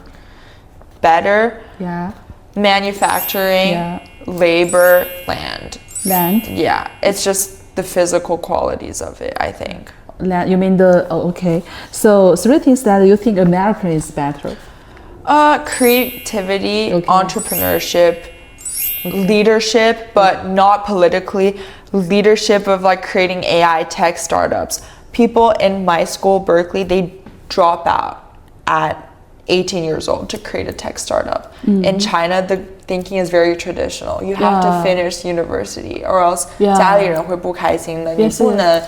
Manufacturing, labor, land. Yeah, it's just the physical qualities of it, I think. You mean okay. So 3 things that you think America is better. Creativity, entrepreneurship, leadership, but not politically, leadership of like creating AI tech startups. People in my school, Berkeley, they drop out at 18 years old to create a tech startup. In China, the thinking is very traditional. You have to finish university or else 家里人会不开心的。你不能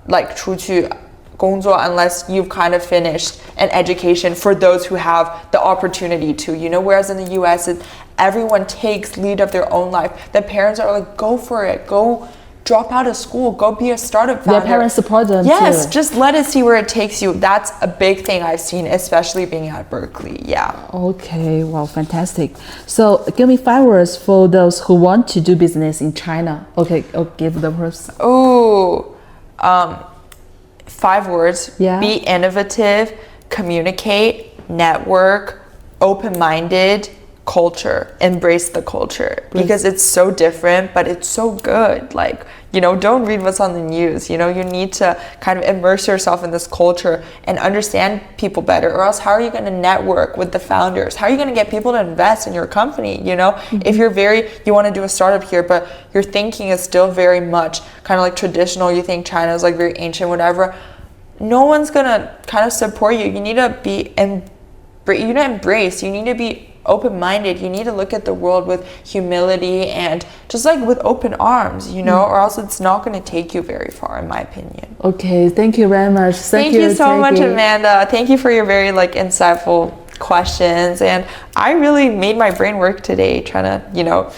like 出去工作 unless you've kind of finished an education for those who have the opportunity to, you know, whereas in the US, everyone takes lead of their own life. The parents are like, go for it, go drop out of school, go be a startup founder. Their parents support them Yes, too. just let it see where it takes you. That's a big thing I've seen, especially being at Berkeley. Yeah. Okay, wow, fantastic. So give me 5 words for those who want to do business in China. Okay, I'll give the person. Ooh, 5 words. Yeah. Be innovative, communicate, network, open-minded, culture. Embrace the culture because it's so different, but it's so good. Like, you know, don't read what's on the news. You know, you need to kind of immerse yourself in this culture and understand people better, or else how are you going to network with the founders? How are you going to get people to invest in your company? You know, if you want to do a startup here, but your thinking is still very much kind of like traditional, you think China is like very ancient, whatever, no one's going to kind of support you. You need to embrace, you need to be open-minded, you need to look at the world with humility and just like with open arms, you know, or else it's not going to take you very far, in my opinion. Okay, thank you very much. Thank you so much, Amanda. Thank you for your very like insightful questions, and I really made my brain work today trying to, you know,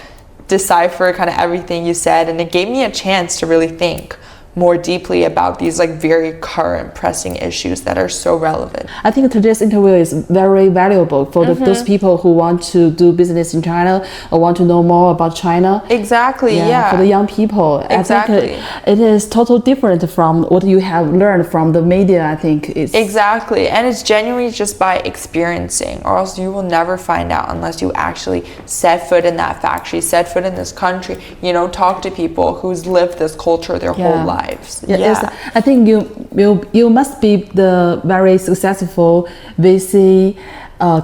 decipher kind of everything you said, and it gave me a chance to really think more deeply about these like very current pressing issues that are so relevant. I think today's interview is very valuable for those people who want to do business in China or want to know more about China. Exactly, yeah. For the young people. Exactly. I think it is totally different from what you have learned from the media, I think. Exactly, and it's genuinely just by experiencing, or else you will never find out unless you actually set foot in that factory, set foot in this country, you know, talk to people who's lived this culture their whole life. Yes, I think you must be the very successful VC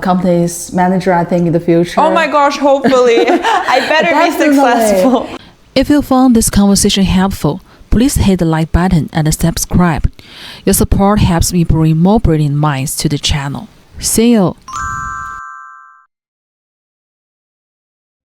company's manager, I think, in the future. Oh my gosh, hopefully. I better be successful. If you found this conversation helpful, please hit the like button and subscribe. Your support helps me bring more brilliant minds to the channel. See you.